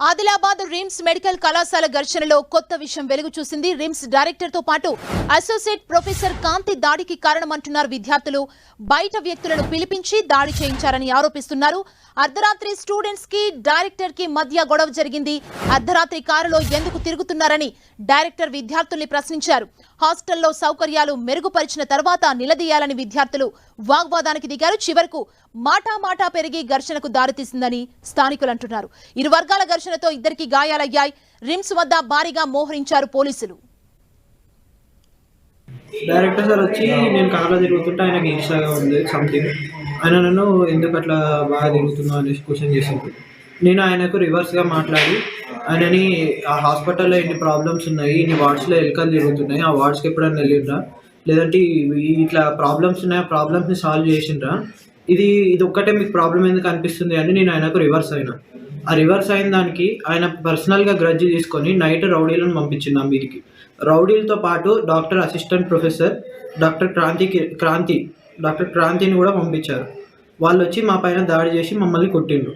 Adilabad RIMS medical కళాశాల ఘర్షణలో కొత్త విషయం వెలుగు చూసింది. రిమ్స్ డైరెక్టర్ తో పాటు అసోసియేట్ ప్రొఫెసర్ కాంతి దాడికి కారణమంటున్నారు విద్యార్థులు. బయట వ్యక్తులను పిలిపించి దాడి చేయించారని ఆరోపిస్తున్నారు. అర్ధరాత్రి స్టూడెంట్స్ కి డైరెక్టర్ కి మధ్య గొడవ జరిగింది. అర్ధరాత్రి కారులో ఎందుకు తిరుగుతున్నారని డైరెక్టర్ విద్యార్థుల్ని ప్రశ్నించారు. హాస్టల్లో సౌకర్యాలు మెరుగుపరిచిన తర్వాత నిలదీయాలని విద్యార్థులు వాగ్వాదానికి దిగారు. చివరకు మాటా పెరిగి ఘర్షణకు దారితీసిందని స్థానికులు అంటున్నారు. ఇరు వర్గాల ఘర్షణతో ఇద్దరికి గాయాలయ్యాయి. రిమ్స్ వద్ద భారీగా మోహరించారు పోలీసులు. డైరెక్టర్ సార్ వచ్చి నేను కార్లో తిరుగుతుంటే ఆయనకి ఈర్ష్యగా ఉంది సంథింగ్. ఆయన నన్ను ఎందుకు అట్లా బాగా తిరుగుతున్నావు అనేసి క్వశ్చన్ చేసింది. నేను ఆయనకు రివర్స్గా మాట్లాడి ఆయనని ఆ హాస్పిటల్లో ఎన్ని ప్రాబ్లమ్స్ ఉన్నాయి, ఇన్ని వార్డ్స్లో ఎలుకలు తిరుగుతున్నాయి, ఆ వార్డ్స్కి ఎప్పుడైనా వెళ్ళిండ్రా, లేదంటే ఇట్లా ప్రాబ్లమ్స్ ఉన్నాయి, ఆ ప్రాబ్లమ్స్ని సాల్వ్ చేసిండ్రా, ఇది ఒక్కటే మీకు ప్రాబ్లం ఎందుకు అనిపిస్తుంది అని నేను ఆయనకు రివర్స్ అయినా. ఆ రివర్స్ అయిన దానికి ఆయన పర్సనల్గా గ్రడ్జ్ తీసుకొని నైట్ రౌడీలను పంపించింది ఆ మీదికి. రౌడీలతో పాటు డాక్టర్ అసిస్టెంట్ ప్రొఫెసర్ డాక్టర్ క్రాంతిని కూడా పంపించారు. వాళ్ళు వచ్చి మా పైన దాడి చేసి మమ్మల్ని కొట్టిండ్రు.